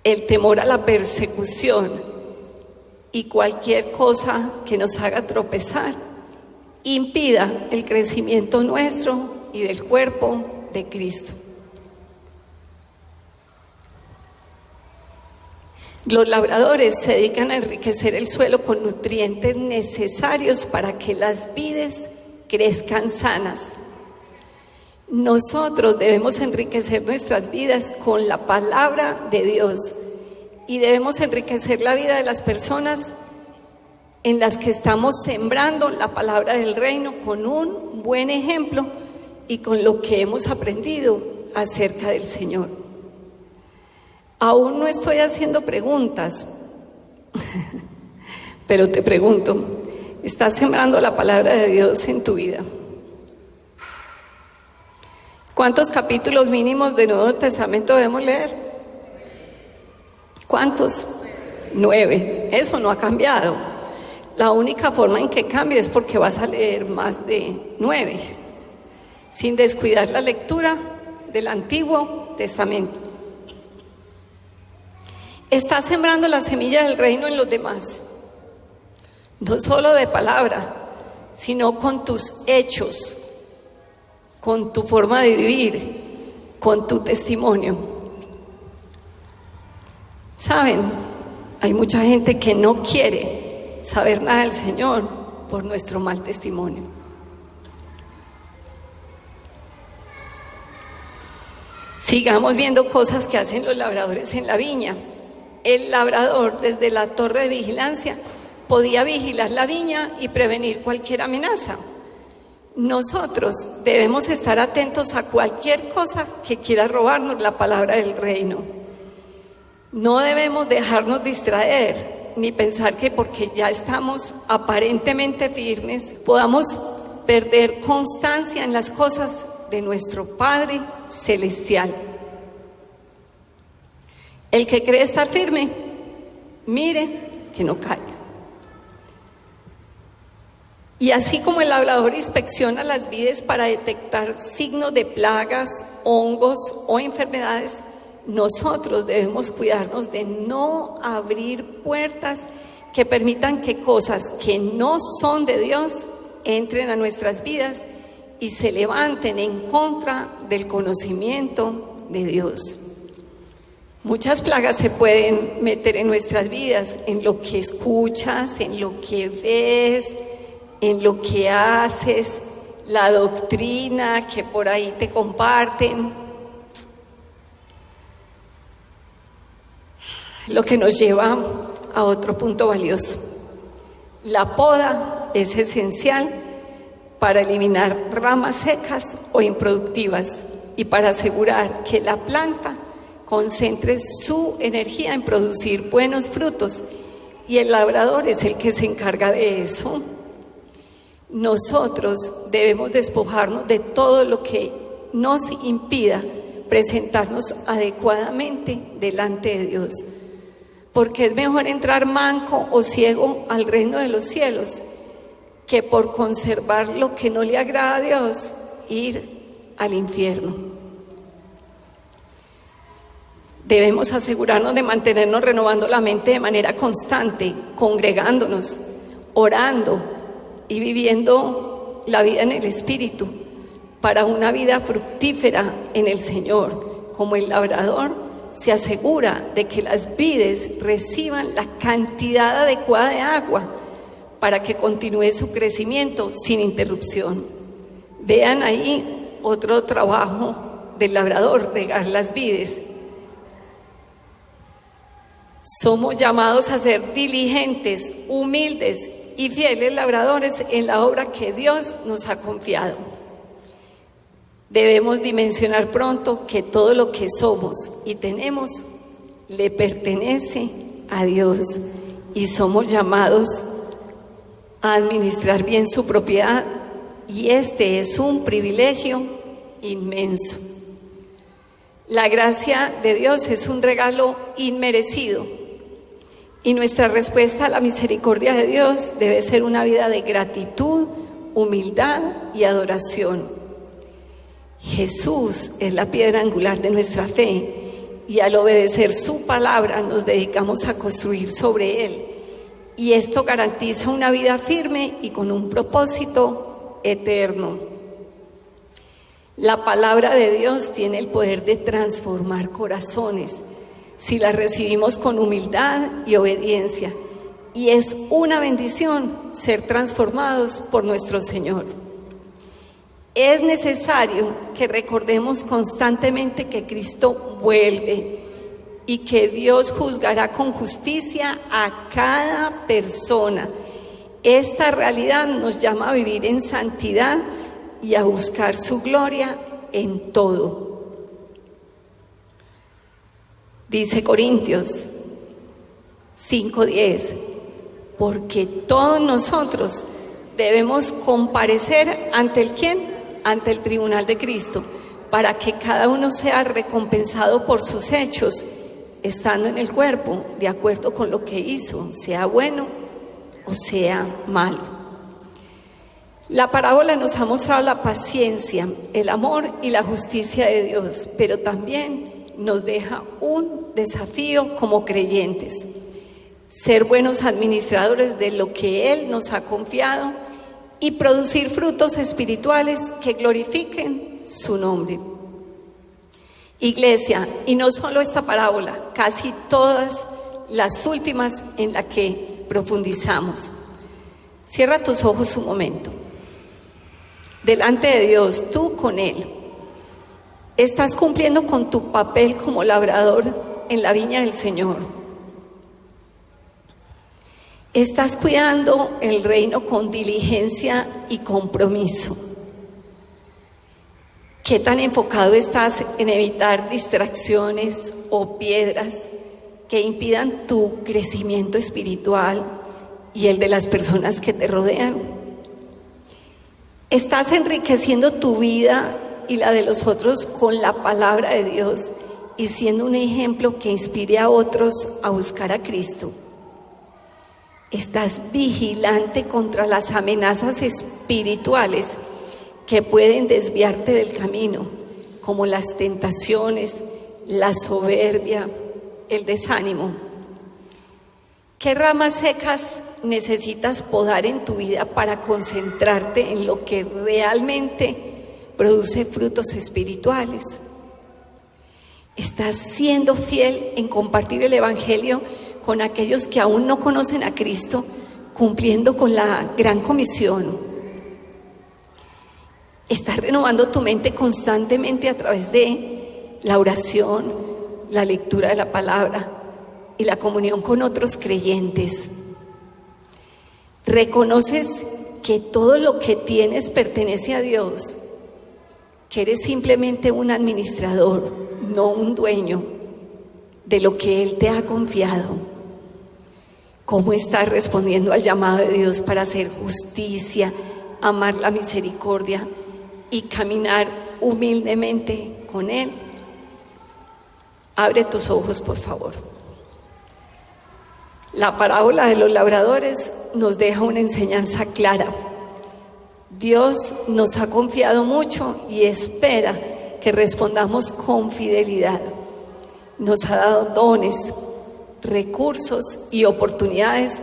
el temor a la persecución y cualquier cosa que nos haga tropezar, impida el crecimiento nuestro y del cuerpo de Cristo. Los labradores se dedican a enriquecer el suelo con nutrientes necesarios para que las vides crezcan sanas. Nosotros debemos enriquecer nuestras vidas con la palabra de Dios y debemos enriquecer la vida de las personas en las que estamos sembrando la palabra del reino con un buen ejemplo y con lo que hemos aprendido acerca del Señor. Aún no estoy haciendo preguntas, pero te pregunto, ¿estás sembrando la palabra de Dios en tu vida? ¿Cuántos capítulos mínimos del Nuevo Testamento debemos leer? ¿Cuántos? 9. Eso no ha cambiado. La única forma en que cambie es porque vas a leer más de 9, sin descuidar la lectura del Antiguo Testamento. Estás sembrando la semilla del reino en los demás, no solo de palabra, sino con tus hechos, con tu forma de vivir, con tu testimonio. ¿Saben? Hay mucha gente que no quiere saber nada del Señor por nuestro mal testimonio. Sigamos viendo cosas que hacen los labradores en la viña. El labrador, desde la torre de vigilancia, podía vigilar la viña y prevenir cualquier amenaza. Nosotros debemos estar atentos a cualquier cosa que quiera robarnos la palabra del reino. No debemos dejarnos distraer, ni pensar que porque ya estamos aparentemente firmes, podamos perder constancia en las cosas de nuestro Padre Celestial. El que cree estar firme, mire que no caiga. Y así como el labrador inspecciona las vides para detectar signos de plagas, hongos o enfermedades, nosotros debemos cuidarnos de no abrir puertas que permitan que cosas que no son de Dios entren a nuestras vidas y se levanten en contra del conocimiento de Dios. Muchas plagas se pueden meter en nuestras vidas, en lo que escuchas, en lo que ves, en lo que haces, la doctrina que por ahí te comparten. Lo que nos lleva a otro punto valioso. La poda es esencial para eliminar ramas secas o improductivas y para asegurar que la planta concentre su energía en producir buenos frutos, y el labrador es el que se encarga de eso. Nosotros debemos despojarnos de todo lo que nos impida presentarnos adecuadamente delante de Dios, porque es mejor entrar manco o ciego al reino de los cielos que por conservar lo que no le agrada a Dios ir al infierno. Debemos asegurarnos de mantenernos renovando la mente de manera constante, congregándonos, orando y viviendo la vida en el Espíritu para una vida fructífera en el Señor. Como el labrador se asegura de que las vides reciban la cantidad adecuada de agua para que continúe su crecimiento sin interrupción. Vean ahí otro trabajo del labrador, regar las vides. Somos llamados a ser diligentes, humildes y fieles labradores en la obra que Dios nos ha confiado. Debemos dimensionar pronto que todo lo que somos y tenemos le pertenece a Dios y somos llamados a administrar bien su propiedad, y este es un privilegio inmenso. La gracia de Dios es un regalo inmerecido y nuestra respuesta a la misericordia de Dios debe ser una vida de gratitud, humildad y adoración. Jesús es la piedra angular de nuestra fe y al obedecer su palabra nos dedicamos a construir sobre él, y esto garantiza una vida firme y con un propósito eterno. La palabra de Dios tiene el poder de transformar corazones si la recibimos con humildad y obediencia, y es una bendición ser transformados por nuestro Señor. Es necesario que recordemos constantemente que Cristo vuelve y que Dios juzgará con justicia a cada persona. Esta realidad nos llama a vivir en santidad y a buscar su gloria en todo. Dice Corintios 5:10, porque todos nosotros debemos comparecer ante el ¿quién? Ante el tribunal de Cristo, para que cada uno sea recompensado por sus hechos, estando en el cuerpo, de acuerdo con lo que hizo, sea bueno o sea malo. La parábola nos ha mostrado la paciencia, el amor y la justicia de Dios, pero también nos deja un desafío como creyentes: ser buenos administradores de lo que Él nos ha confiado y producir frutos espirituales que glorifiquen su nombre. Iglesia, y no solo esta parábola, casi todas las últimas en las que profundizamos. Cierra tus ojos un momento. Delante de Dios, tú con Él, estás cumpliendo con tu papel como labrador en la viña del Señor. Estás cuidando el reino con diligencia y compromiso. ¿Qué tan enfocado estás en evitar distracciones o piedras que impidan tu crecimiento espiritual y el de las personas que te rodean? ¿Estás enriqueciendo tu vida y la de los otros con la palabra de Dios y siendo un ejemplo que inspire a otros a buscar a Cristo. Estás vigilante contra las amenazas espirituales que pueden desviarte del camino, como las tentaciones, la soberbia, el desánimo. ¿Qué ramas secas necesitas podar en tu vida para concentrarte en lo que realmente produce frutos espirituales? ¿Estás siendo fiel en compartir el Evangelio con aquellos que aún no conocen a Cristo, cumpliendo con la gran comisión? ¿Estás renovando tu mente constantemente a través de la oración, la lectura de la palabra y la comunión con otros creyentes? ¿Reconoces que todo lo que tienes pertenece a Dios? Que eres simplemente un administrador, no un dueño de lo que Él te ha confiado. ¿Cómo estás respondiendo al llamado de Dios para hacer justicia, amar la misericordia y caminar humildemente con Él? Abre tus ojos, por favor. La parábola de los labradores nos deja una enseñanza clara. Dios nos ha confiado mucho y espera que respondamos con fidelidad. Nos ha dado dones, recursos y oportunidades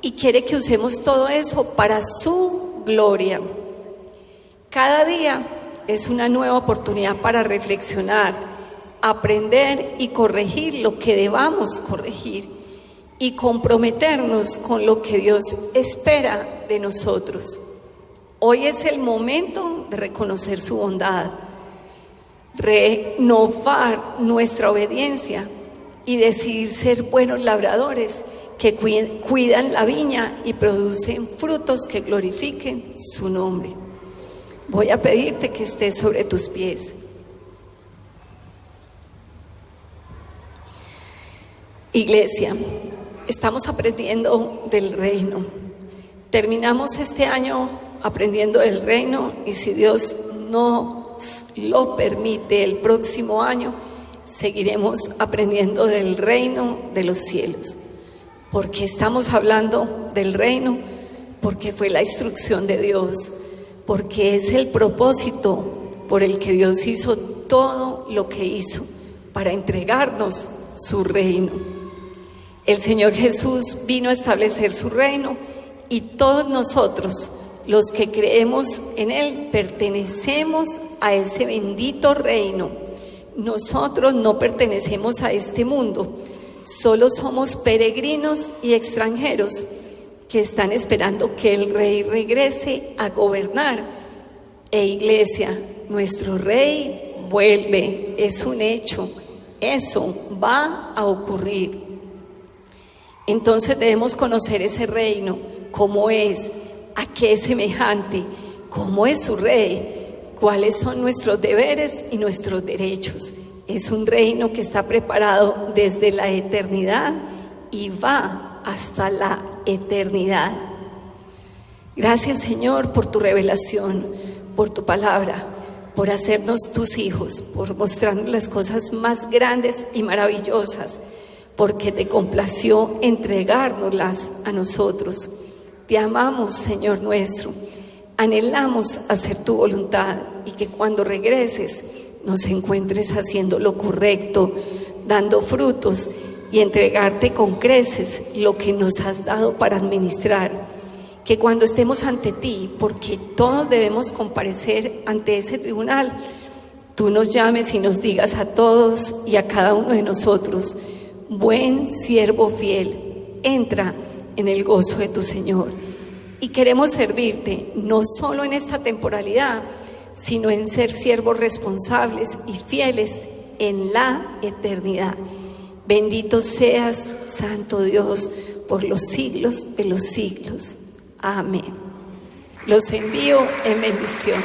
y quiere que usemos todo eso para su gloria. Cada día es una nueva oportunidad para reflexionar, aprender y corregir lo que debamos corregir y comprometernos con lo que Dios espera de nosotros. Hoy es el momento de reconocer su bondad, renovar nuestra obediencia y decidir ser buenos labradores que cuidan la viña y producen frutos que glorifiquen su nombre. Voy a pedirte que estés sobre tus pies. Iglesia, estamos aprendiendo del reino. Terminamos este año aprendiendo del reino y si Dios nos lo permite, el próximo año seguiremos aprendiendo del reino de los cielos. ¿Por qué estamos hablando del reino? Porque fue la instrucción de Dios, porque es el propósito por el que Dios hizo todo lo que hizo para entregarnos su reino. El Señor Jesús vino a establecer su reino y todos nosotros, los que creemos en Él, pertenecemos a ese bendito reino. Nosotros no pertenecemos a este mundo, solo somos peregrinos y extranjeros que están esperando que el Rey regrese a gobernar. Iglesia, nuestro Rey vuelve, es un hecho, eso va a ocurrir. Entonces debemos conocer ese reino, cómo es, a qué es semejante, cómo es su Rey, cuáles son nuestros deberes y nuestros derechos. Es un reino que está preparado desde la eternidad y va hasta la eternidad. Gracias, Señor, por tu revelación, por tu palabra, por hacernos tus hijos, por mostrarnos las cosas más grandes y maravillosas, porque te complació entregárnoslas a nosotros. Te amamos, Señor nuestro, anhelamos hacer tu voluntad y que cuando regreses nos encuentres haciendo lo correcto, dando frutos y entregarte con creces lo que nos has dado para administrar. Que cuando estemos ante ti, porque todos debemos comparecer ante ese tribunal, tú nos llames y nos digas a todos y a cada uno de nosotros: buen siervo fiel, entra en el gozo de tu Señor. Y queremos servirte no solo en esta temporalidad, sino en ser siervos responsables y fieles en la eternidad. Bendito seas, Santo Dios, por los siglos de los siglos. Amén. Los envío en bendición.